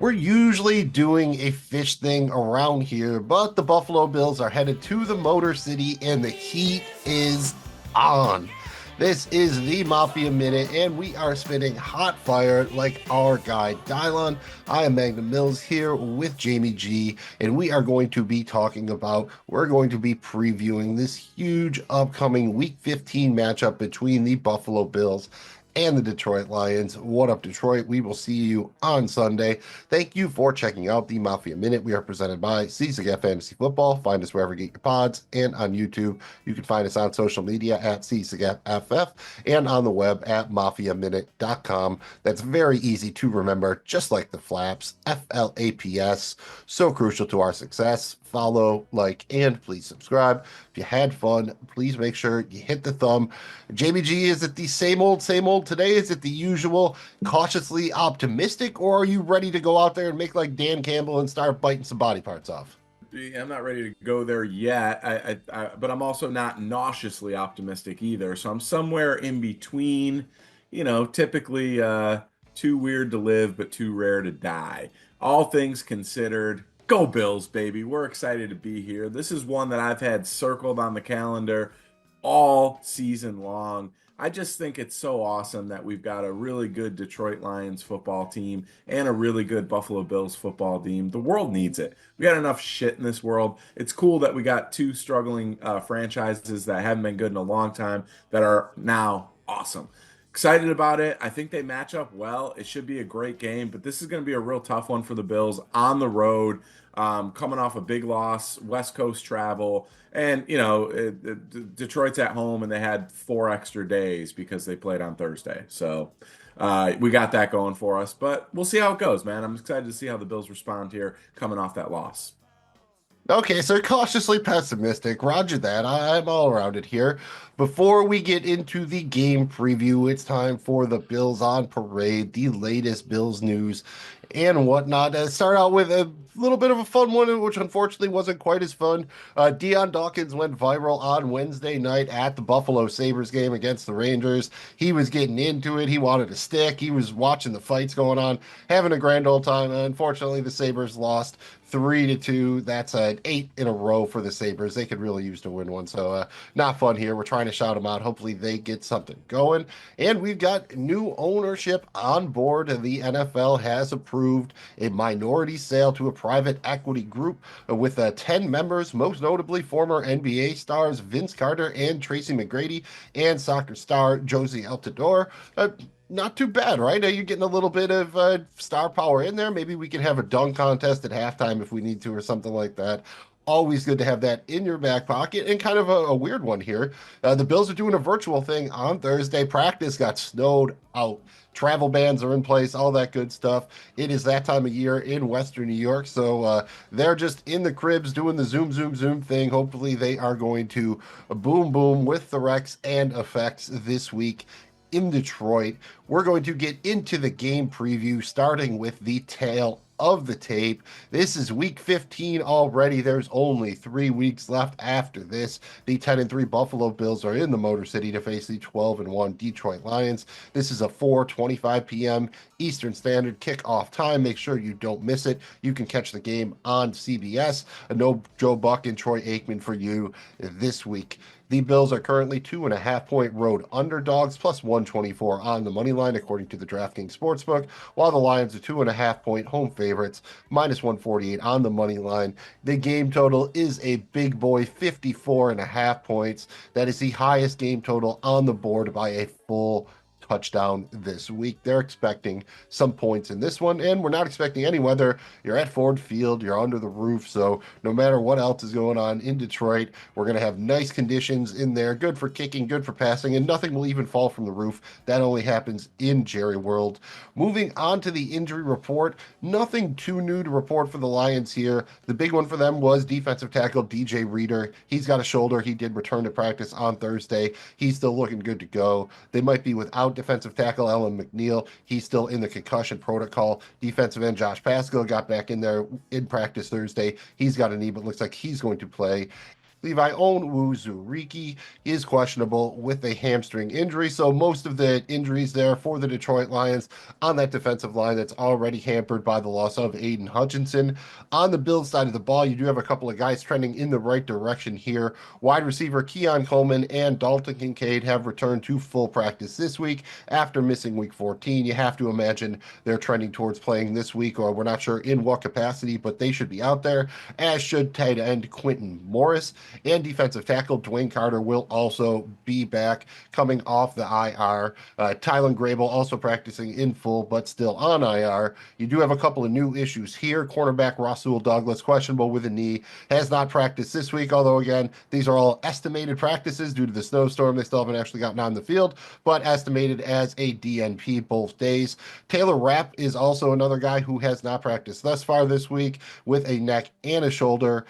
We're usually doing a fish thing around here, but the Buffalo Bills are headed to the Motor City and the heat is on. This is the Mafia Minute, and we are spitting hot fire like our guy Dylon. I am Magnum Mills here with Jamie G, and we're going to be previewing this huge upcoming Week 15 matchup between the Buffalo Bills and the Detroit Lions. What up, Detroit? We will see you on Sunday. Thank you for checking out the Mafia Minute. We are presented by CSGF Fantasy Football. Find us wherever you get your pods and on YouTube. You can find us on social media at CSGFFF and on the web at mafiaminute.com. That's very easy to remember, just like the flaps. FLAPS. So crucial to our success. Follow, like, and please subscribe. If you had fun, please make sure you hit the thumb. Jamie G, is it the same old today? Is it the usual cautiously optimistic, or are you ready to go out there and make like Dan Campbell and start biting some body parts off? I'm not ready to go there yet. But I'm also not nauseously optimistic either. So I'm somewhere in between. Typically too weird to live, but too rare to die. All things considered, go Bills, baby. We're excited to be here. This is one that I've had circled on the calendar all season long. I just think it's so awesome that we've got a really good Detroit Lions football team and a really good Buffalo Bills football team. The world needs it. We got enough shit in this world. It's cool that we got two struggling franchises that haven't been good in a long time that are now awesome. Excited about it. I think they match up well. It should be a great game, but this is going to be a real tough one for the Bills on the road, coming off a big loss, West Coast travel. And, Detroit's at home and they had 4 extra days because they played on Thursday. So we got that going for us, but we'll see how it goes, man. I'm excited to see how the Bills respond here coming off that loss. Okay, so cautiously pessimistic. Roger that. I'm all around it here. Before we get into the game preview, it's time for the Bills on Parade, the latest Bills news and whatnot. Start out with a little bit of a fun one, which unfortunately wasn't quite as fun. Dion Dawkins went viral on Wednesday night at the Buffalo Sabres game against the Rangers. He was getting into it. He wanted to stick. He was watching the fights going on, having a grand old time. Unfortunately, the Sabres lost 3-2. That's an 8 in a row for the Sabres. They could really use to win one. So not fun here. We're trying to shout them out. Hopefully they get something going. And we've got new ownership on board. The NFL has approved a minority sale to a private equity group with 10 members, most notably former NBA stars Vince Carter and Tracy McGrady and soccer star Josie Altidore. Not too bad, right? You're getting a little bit of star power in there. Maybe we can have a dunk contest at halftime if we need to, or something like that. Always good to have that in your back pocket. And kind of a weird one here. The Bills are doing a virtual thing on Thursday. Practice got snowed out. Travel bans are in place, all that good stuff. It is that time of year in Western New York. So they're just in the cribs doing the zoom thing. Hopefully they are going to boom, boom with the Rex and effects this week in Detroit. We're going to get into the game preview, starting with the tail of the tape. This is week 15 already. There's only 3 weeks left after this. The 10-3 Buffalo Bills are in the Motor City to face the 12-1 Detroit Lions. This is a 4:25 p.m. Eastern Standard kickoff time. Make sure you don't miss it. You can catch the game on CBS. No Joe Buck and Troy Aikman for you this week. The Bills are currently 2.5-point road underdogs, plus 124 on the money line, according to the Draftkings Sportsbook, while the Lions are 2.5-point home favorites, minus 148 on the money line. The game total is a big boy 54.5 points. That is the highest game total on the board by a full touchdown this week. They're expecting some points in this one, and we're not expecting any weather. You're at Ford Field, you're under the roof, so no matter what else is going on in Detroit, we're going to have nice conditions in there, good for kicking, good for passing, and nothing will even fall from the roof. That only happens in Jerry World. Moving on to the injury report, nothing too new to report for the Lions here. The big one for them was defensive tackle DJ Reader. He's got a shoulder. He did return to practice on Thursday. He's still looking good to go. They might be without defensive tackle Ellen McNeil. He's still in the concussion protocol. Defensive end Josh Pascal got back in there in practice Thursday. He's got a knee, but looks like he's going to play. Levi Onwuzurike is questionable with a hamstring injury. So most of the injuries there for the Detroit Lions on that defensive line that's already hampered by the loss of Aiden Hutchinson. On the Bills side of the ball, you do have a couple of guys trending in the right direction here. Wide receiver Keon Coleman and Dalton Kincaid have returned to full practice this week after missing week 14. You have to imagine they're trending towards playing this week, or we're not sure in what capacity, but they should be out there, as should tight end Quentin Morris. And defensive tackle Dwayne Carter will also be back coming off the IR. Tylen Grable also practicing in full, but still on IR. You do have a couple of new issues here. Cornerback Rasul Douglas, questionable with a knee, has not practiced this week, although, again, these are all estimated practices due to the snowstorm. They still haven't actually gotten on the field, but estimated as a DNP both days. Taylor Rapp is also another guy who has not practiced thus far this week with a neck and a shoulder.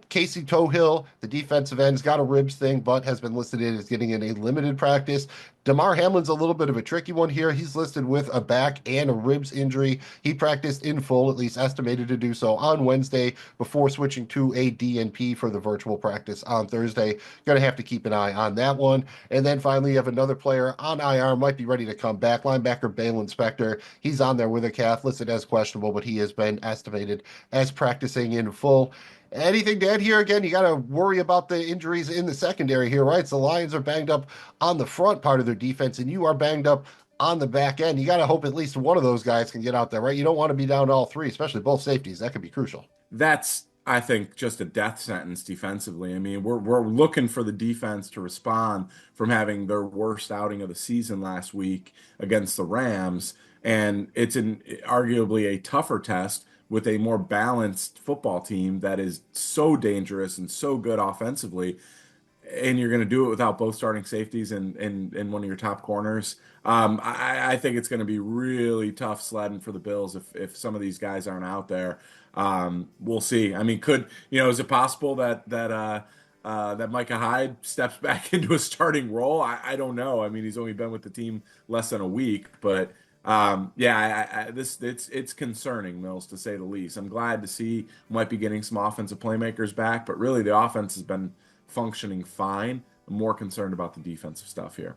Casey Tohill, the defensive end's got a ribs thing, but has been listed as getting in a limited practice. Damar Hamlin's a little bit of a tricky one here. He's listed with a back and a ribs injury. He practiced in full, at least estimated to do so, on Wednesday before switching to a DNP for the virtual practice on Thursday. Going to have to keep an eye on that one. And then finally, you have another player on IR, might be ready to come back. Linebacker Balin Spector. He's on there with a calf, listed as questionable, but he has been estimated as practicing in full. Anything to add here? Again, you got to worry about the injuries in the secondary here, right? So the Lions are banged up on the front part of their defense, and you are banged up on the back end. You got to hope at least one of those guys can get out there, right? You don't want to be down to all three, especially both safeties. That could be crucial. That's, I think, just a death sentence defensively. I mean, we're looking for the defense to respond from having their worst outing of the season last week against the Rams, and it's arguably a tougher test with a more balanced football team that is so dangerous and so good offensively, and you're going to do it without both starting safeties and one of your top corners. I think it's going to be really tough sledding for the Bills if some of these guys aren't out there. We'll see. I mean, is it possible that Micah Hyde steps back into a starting role? I don't know. I mean, he's only been with the team less than a week, but it's concerning, Mills, to say the least. I'm glad to see might be getting some offensive playmakers back, but really the offense has been functioning fine. I'm more concerned about the defensive stuff here.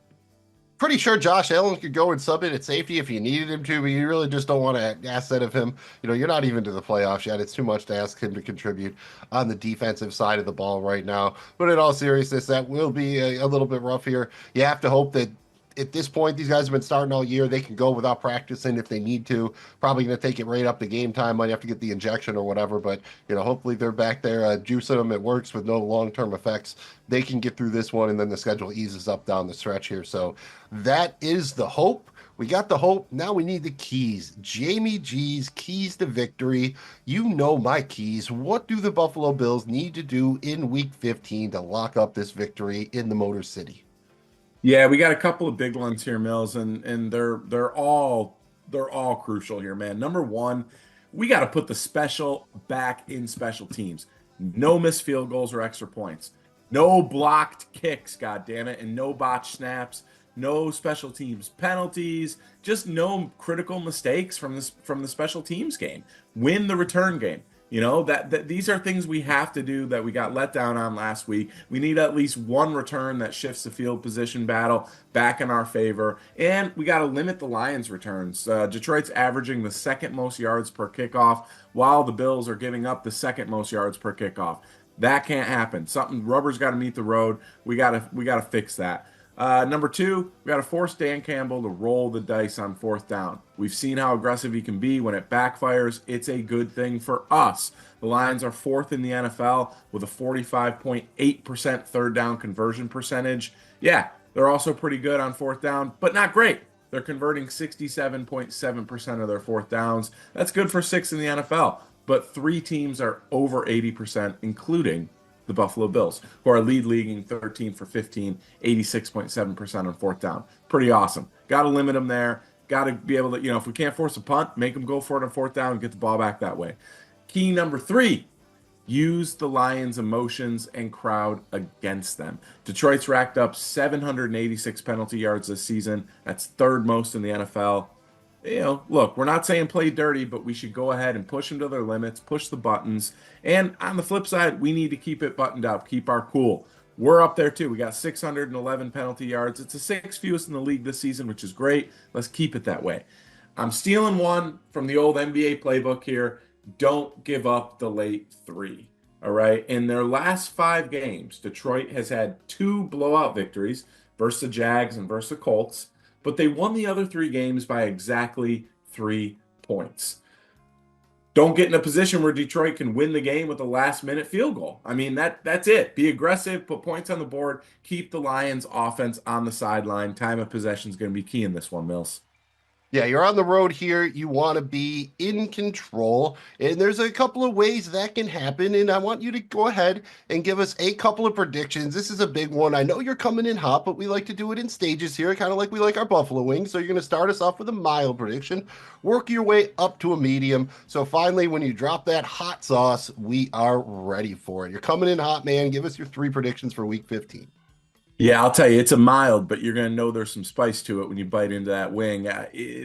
Pretty sure Josh Allen could go and sub in at safety if you needed him to, but you really just don't want to ask that of him. You're not even to the playoffs yet. It's too much to ask him to contribute on the defensive side of the ball right now. But in all seriousness, that will be a little bit rough here. You have to hope that at this point, these guys have been starting all year. They can go without practicing if they need to. Probably going to take it right up to game time. Might have to get the injection or whatever, but hopefully they're back there juicing them. It works with no long-term effects. They can get through this one, and then the schedule eases up down the stretch here. So that is the hope. We got the hope. Now we need the keys. Jamie G's keys to victory. You know my keys. What do the Buffalo Bills need to do in Week 15 to lock up this victory in the Motor City? Yeah, we got a couple of big ones here, Mills, and they're all crucial here, man. Number one, we got to put the special back in special teams. No missed field goals or extra points. No blocked kicks, god damn it, and no botched snaps. No special teams penalties. Just no critical mistakes from the special teams game. Win the return game. That these are things we have to do that we got let down on last week. We need at least one return that shifts the field position battle back in our favor, and we got to limit the Lions' returns. Detroit's averaging the second most yards per kickoff, while the Bills are giving up the second most yards per kickoff. That can't happen. Rubber's got to meet the road. We gotta fix that. Number two, we got to force Dan Campbell to roll the dice on fourth down. We've seen how aggressive he can be when it backfires. It's a good thing for us. The Lions are fourth in the NFL with a 45.8% third down conversion percentage. Yeah, they're also pretty good on fourth down, but not great. They're converting 67.7% of their fourth downs. That's good for sixth in the NFL, but three teams are over 80%, including the Buffalo Bills, who are leading 13 for 15, 86.7% on fourth down. Pretty awesome. Got to limit them there. Got to be able to, if we can't force a punt, make them go for it on fourth down and get the ball back that way. Key number three, use the Lions' emotions and crowd against them. Detroit's racked up 786 penalty yards this season. That's third most in the NFL. look, we're not saying play dirty, but we should go ahead and push them to their limits, push the buttons. And on the flip side, we need to keep it buttoned up, keep our cool. We're up there too. We got 611 penalty yards. It's the sixth fewest in the league this season, which is great. Let's keep it that way. I'm stealing one from the old NBA playbook here. Don't give up the late three. All right. In their last 5 games, Detroit has had 2 blowout victories versus the Jags and versus the Colts, but they won the other 3 games by exactly 3 points. Don't get in a position where Detroit can win the game with a last minute field goal. I mean, that's it. Be aggressive, put points on the board, keep the Lions offense on the sideline. Time of possession is going to be key in this one, Mills. Yeah, you're on the road here. You want to be in control. And there's a couple of ways that can happen. And I want you to go ahead and give us a couple of predictions. This is a big one. I know you're coming in hot, but we like to do it in stages here, kind of like we like our buffalo wings. So you're going to start us off with a mild prediction, work your way up to a medium. So finally, when you drop that hot sauce, we are ready for it. You're coming in hot, man. Give us your 3 predictions for week 15. Yeah, I'll tell you, it's a mild, but you're going to know there's some spice to it when you bite into that wing.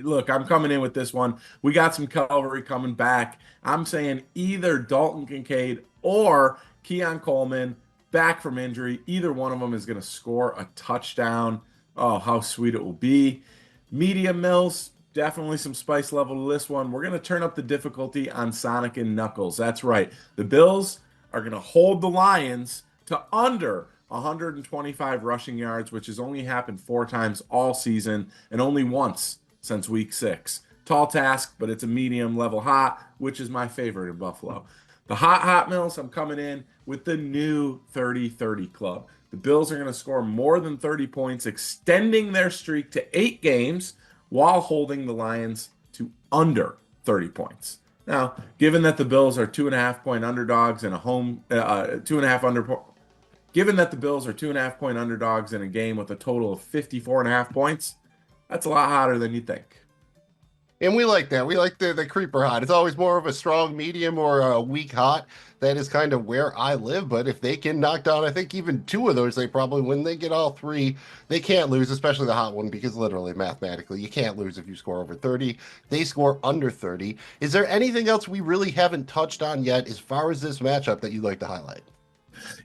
Look, I'm coming in with this one. We got some cavalry coming back. I'm saying either Dalton Kincaid or Keon Coleman back from injury. Either one of them is going to score a touchdown. Oh, how sweet it will be. Medium Mills, definitely some spice level to this one. We're going to turn up the difficulty on Sonic and Knuckles. That's right. The Bills are going to hold the Lions to under 125 rushing yards, which has only happened 4 times all season and only once since week 6. Tall task, but it's a medium level hot, which is my favorite in Buffalo. The hot Mills, I'm coming in with the new 30-30 club. The Bills are going to score more than 30 points, extending their streak to 8 games while holding the Lions to under 30 points. Now, given that the Bills are 2.5 point underdogs and a home, 2.5 given that the Bills are 2.5 point underdogs in a game with a total of 54.5 points, that's a lot hotter than you think. And we like that. We like the creeper hot. It's always more of a strong medium or a weak hot. That is kind of where I live. But if they can knock down, I think even 2 of those, they probably win. They get all 3. They can't lose, especially the hot one, because literally, mathematically, you can't lose if you score over 30. They score under 30. Is there anything else we really haven't touched on yet as far as this matchup that you'd like to highlight?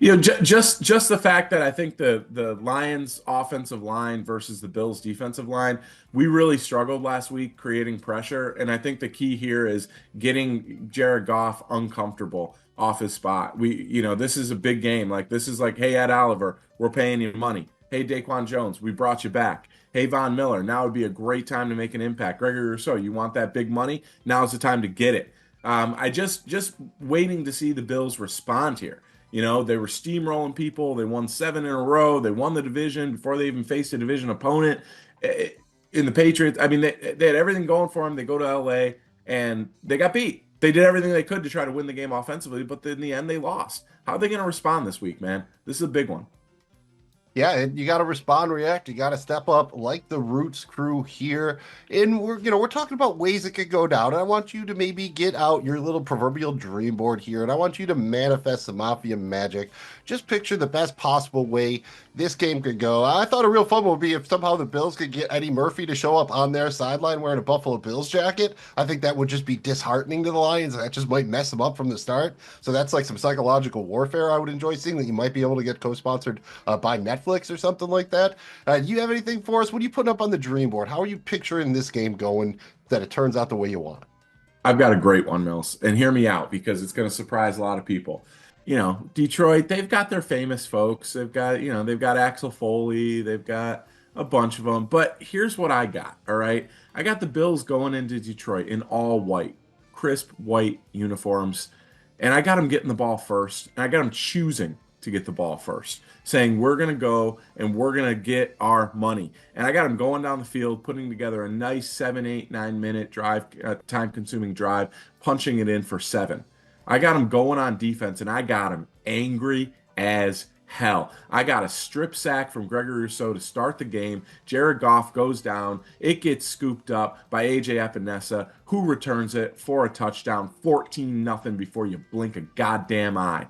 Just the fact that I think the Lions offensive line versus the Bills defensive line, we really struggled last week creating pressure, and I think the key here is getting Jared Goff uncomfortable off his spot. This is a big game. Like this is like, hey, Ed Oliver, we're paying you money. Hey, Daquan Jones, we brought you back. Hey, Von Miller, now would be a great time to make an impact. Gregory Rousseau, you want that big money? Now's the time to get it. I just waiting to see the Bills respond here. They were steamrolling people. They won 7 in a row. They won the division before they even faced a division opponent. In the Patriots, I mean, they had everything going for them. They go to LA and they got beat. They did everything they could to try to win the game offensively, but in the end, they lost. How are they going to respond this week, man? This is a big one. Yeah, you got to respond, react. You got to step up like the Roots crew here. And we're talking about ways it could go down. And I want you to maybe get out your little proverbial dream board here, and I want you to manifest the Mafia magic. Just picture the best possible way this game could go. I thought a real fun would be if somehow the Bills could get Eddie Murphy to show up on their sideline wearing a Buffalo Bills jacket. I think that would just be disheartening to the Lions. That just might mess them up from the start. So that's like some psychological warfare I would enjoy seeing that you might be able to get co-sponsored by Netflix or something like that. Do you have anything for us? What are you putting up on the dream board? How are you picturing this game going that it turns out the way you want? I've got a great one, Mills, and hear me out because it's going to surprise a lot of people. Detroit, they've got their famous folks. They've got Axel Foley. They've got a bunch of them. But here's what I got, all right? I got the Bills going into Detroit in all white, crisp white uniforms, and I got them getting the ball first, and I got them choosing to get the ball first, saying we're going to go and we're going to get our money. And I got them going down the field, putting together a nice 7, 8, 9 minute drive, time-consuming drive, punching it in for 7. I got them going on defense, and I got them angry as hell. I got a strip sack from Gregory Rousseau to start the game. Jared Goff goes down. It gets scooped up by AJ Epinesa, who returns it for a touchdown, 14-0 before you blink a goddamn eye.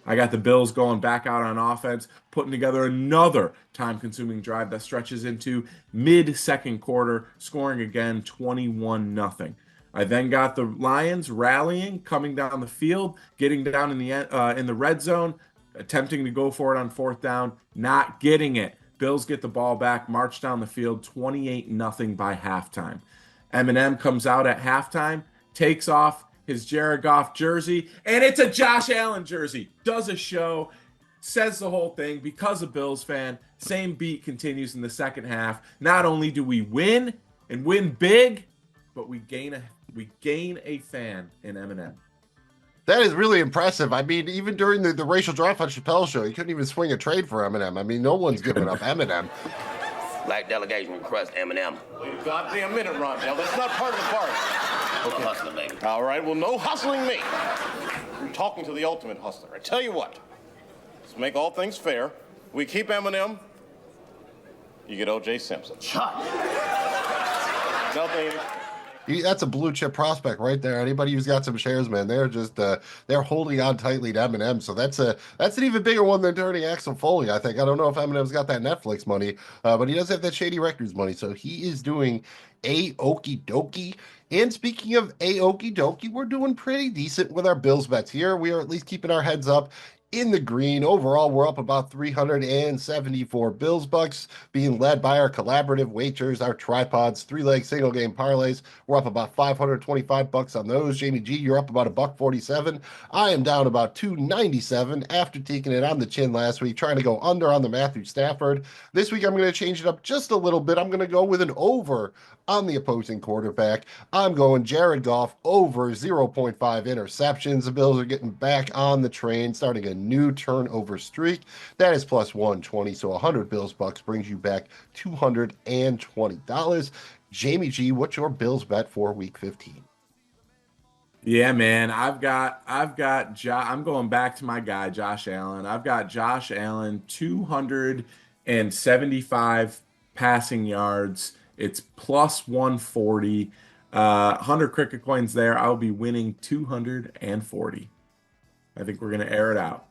I got the Bills going back out on offense, putting together another time-consuming drive that stretches into mid-second quarter, scoring again 21 nothing. I then got the Lions rallying, coming down the field, getting down in the red zone, attempting to go for it on fourth down, not getting it. Bills get the ball back, march down the field, 28 nothing by halftime. Eminem comes out at halftime, takes off his Jared Goff jersey, and it's a Josh Allen jersey. Does a show, says the whole thing because a Bills fan. Same beat continues in the second half. Not only do we win and win big, but we gain a fan in Eminem. That is really impressive. I mean, even during the racial draft on Chappelle's show, he couldn't even swing a trade for Eminem. I mean, no one's giving up Eminem. Black delegation request Eminem. Wait a goddamn minute, Rondell. That's not part of the party. Okay. Hustler, baby. All right, well, no hustling me. You're talking to the ultimate hustler. I tell you what, let's make all things fair. We keep Eminem, you get O.J. Simpson. Shut. No, baby. That's a blue chip prospect right there. Anybody who's got some shares, man, they're just they're holding on tightly to Eminem. So that's an even bigger one than turning Axel Foley. I think. I don't know if Eminem's got that Netflix money, but he does have that Shady Records money. So he is doing a okie dokie. And speaking of a okie dokie, we're doing pretty decent with our Bills bets here. We are at least keeping our heads up in the green. Overall, we're up about 374 Bills bucks, being led by our collaborative wagers, our tripods, three-leg single game parlays. We're up about 525 bucks on those. Jamie G, you're up about a buck 47. I am down about 297 after taking it on the chin last week, trying to go under on the Matthew Stafford. This week, I'm going to change it up just a little bit. I'm going to go with an over on the opposing quarterback. I'm going Jared Goff over 0.5 interceptions. The Bills are getting back on the train, starting a new turnover streak. That is plus 120. So 100 Bills bucks brings you back $220. Jamie G, what's your Bills bet for week 15? Yeah, man. I'm going back to my guy, Josh Allen. I've got Josh Allen 275 passing yards. It's plus 140. 100 cricket coins there. I'll be winning 240. I think we're going to air it out.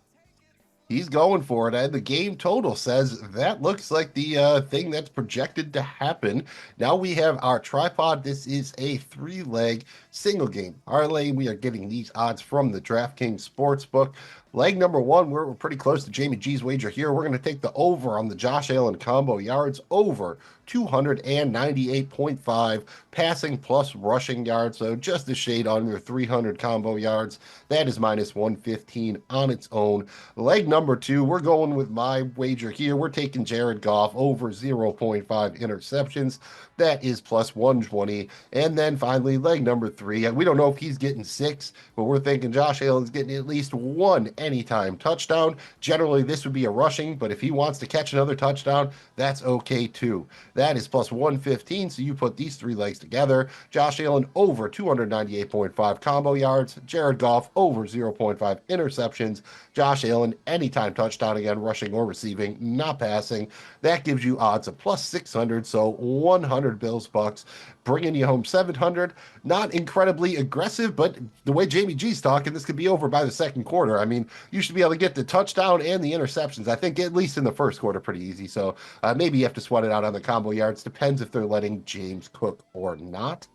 He's going for it, and the game total says that looks like the thing that's projected to happen. Now we have our tripod. This is a three-leg single game parlay. We are getting these odds from the Draftkings Sportsbook. Leg number one, we're pretty close to Jamie G's wager here. We're going to take the over on the Josh Allen combo yards, over 298.5 passing plus rushing yards. So just a shade under 300 combo yards. That is minus 115 on its own. Leg number two, we're going with my wager here. We're taking Jared Goff over 0.5 interceptions. That is plus 120. And then finally, leg number three, we don't know if he's getting six, but we're thinking Josh Allen's getting at least one anytime touchdown. Generally, this would be a rushing, but if he wants to catch another touchdown, that's okay too. That is plus 115. So you put these three legs together. Josh Allen over 298.5 combo yards. Jared Goff over 0.5 interceptions. Josh Allen anytime touchdown, again, rushing or receiving, not passing. That gives you odds of plus 600. So 100 Bills bucks, bringing you home 700. Not incredibly aggressive, but the way Jamie G's talking, this could be over by the second quarter. I mean, you should be able to get the touchdown and the interceptions, I think, at least in the first quarter, pretty easy. So maybe you have to sweat it out on the combo yards. Depends if they're letting James cook or not.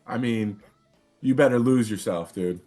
I mean, you better lose yourself, dude.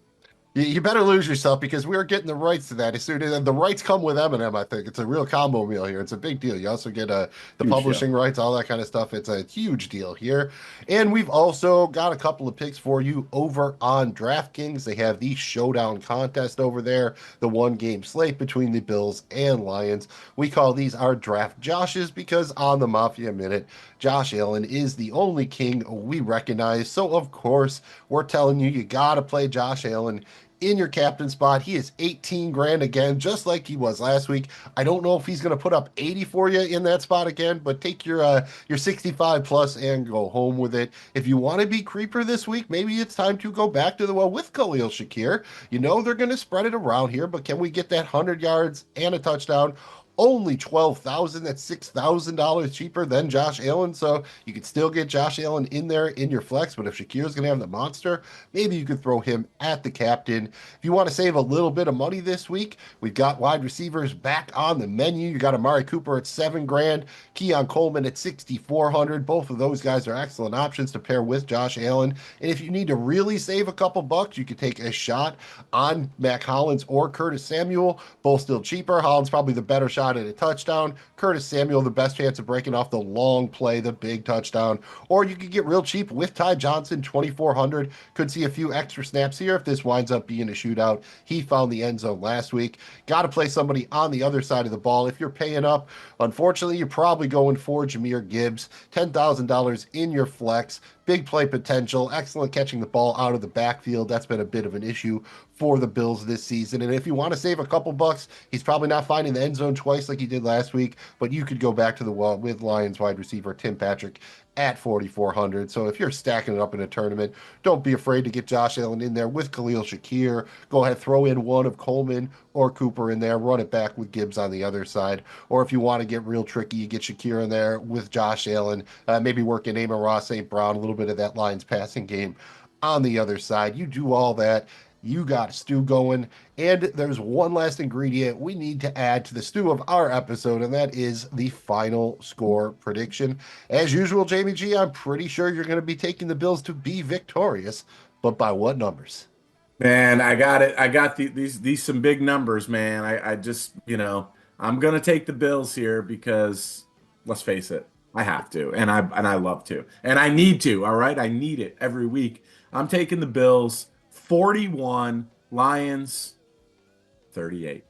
You better lose yourself because we are getting the rights to that as soon as the rights come with Eminem. I think it's a real combo meal here. It's a big deal. You also get the Huge publishing deal. rights, all that kind of stuff. It's a huge deal here. And we've also got a couple of picks for you over on DraftKings. They have the Showdown contest over there, the one game slate between the Bills and Lions. We call these our Draft Joshes because on the Mafia Minute, Josh Allen is the only king we recognize. So, of course, we're telling you, you got to play Josh Allen in your captain spot. He is 18 grand again, just like he was last week. I don't know if he's going to put up 80 for you in that spot again, but take your 65 plus and go home with it. If you want to be creeper this week, maybe it's time to go back to the well with Khalil Shakir. You know they're going to spread it around here, but can we get that 100 yards and a touchdown? only 12,000. That's $6,000 cheaper than Josh Allen. So you could still get Josh Allen in there in your flex. But if Shakir's going to have the monster, maybe you could throw him at the captain. If you want to save a little bit of money this week, we've got wide receivers back on the menu. You got Amari Cooper at $7,000, Keon Coleman at 6,400. Both of those guys are excellent options to pair with Josh Allen. And if you need to really save a couple bucks, you could take a shot on Mac Hollins or Curtis Samuel. Both still cheaper. Hollins probably the better shot at a touchdown. Curtis Samuel, the best chance of breaking off the long play, the big touchdown. Or you could get real cheap with Ty Johnson, 2,400. Could see a few extra snaps here if this winds up being a shootout. He found the end zone last week. Got to play somebody on the other side of the ball. If you're paying up, unfortunately, you're probably going for Jahmyr Gibbs, $10,000 in your flex. Big play potential, excellent catching the ball out of the backfield. That's been a bit of an issue for the Bills this season. And if you want to save a couple bucks, he's probably not finding the end zone twice like he did last week, but you could go back to the well with Lions wide receiver Tim Patrick at 4,400. So if you're stacking it up in a tournament, don't be afraid to get Josh Allen in there with Khalil Shakir. Go ahead, throw in one of Coleman or Cooper in there, run it back with Gibbs on the other side. Or if you want to get real tricky, you get Shakir in there with Josh Allen, maybe work in Amon-Ra St. Brown, a little bit of that Lions passing game on the other side. You do all that. You got stew going. And there's one last ingredient we need to add to the stew of our episode, and that is the final score prediction. As usual, Jamie G, I'm pretty sure you're going to be taking the Bills to be victorious, but by what numbers? Man, I got it. I got these some big numbers, man. I just, I'm gonna take the Bills here because let's face it, I have to, and I love to, and I need to. All right, I need it every week. I'm taking the Bills 41, Lions 38.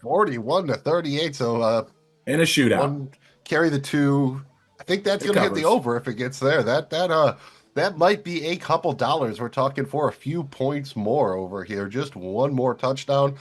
41-38. So In a shootout. one carry the two. I think that's It going to hit the covers. over if it gets there. That might be a couple dollars. We're talking for a few points more over here. Just one more touchdown.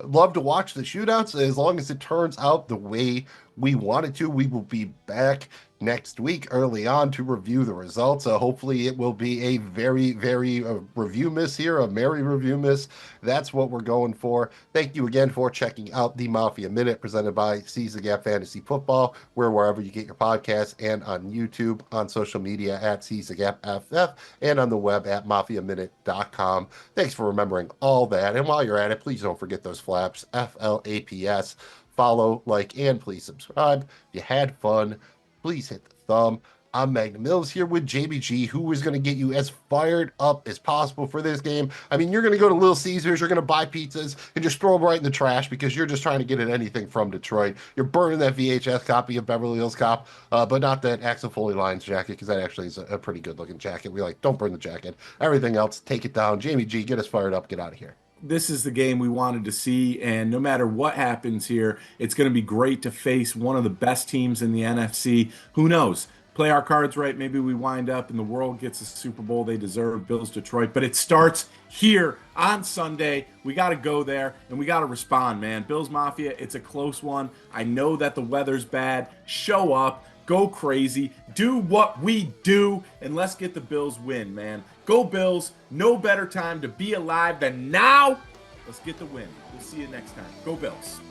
Love to watch the shootouts as long as it turns out the way we want it to. We will be back next week early on to review the results. Hopefully it will be a very, very review miss here, a merry review miss. That's what we're going for. Thank you again for checking out the Mafia Minute presented by Seize the Gap Fantasy Football. We're wherever you get your podcasts and on YouTube, on social media at Seize the Gap FF, and on the web at mafiaminute.com. Thanks for remembering all that. And while you're at it, please don't forget those flaps, FLAPS. Follow, like, and please subscribe. If you had fun, please hit the thumb. I'm Magnum Mills here with JBG, who is going to get you as fired up as possible for this game. I mean, you're going to go to Little Caesars, you're going to buy pizzas, and just throw them right in the trash because you're just trying to get at anything from Detroit. You're burning that VHS copy of Beverly Hills Cop, but not that Axel Foley Lines jacket, because that actually is a pretty good-looking jacket. Don't burn the jacket. Everything else, take it down. Jamie G, get us fired up. Get out of here. This is the game we wanted to see, and no matter what happens here, it's going to be great to face one of the best teams in the NFC. Who knows? Play our cards right. Maybe we wind up and the world gets a Super Bowl they deserve, Bills Detroit. But it starts here on Sunday. We got to go there, and we got to respond, man. Bills Mafia, it's a close one. I know that the weather's bad. Show up. Go crazy. Do what we do, and let's get the Bills win, man. Go Bills. No better time to be alive than now. Let's get the win. We'll see you next time. Go Bills.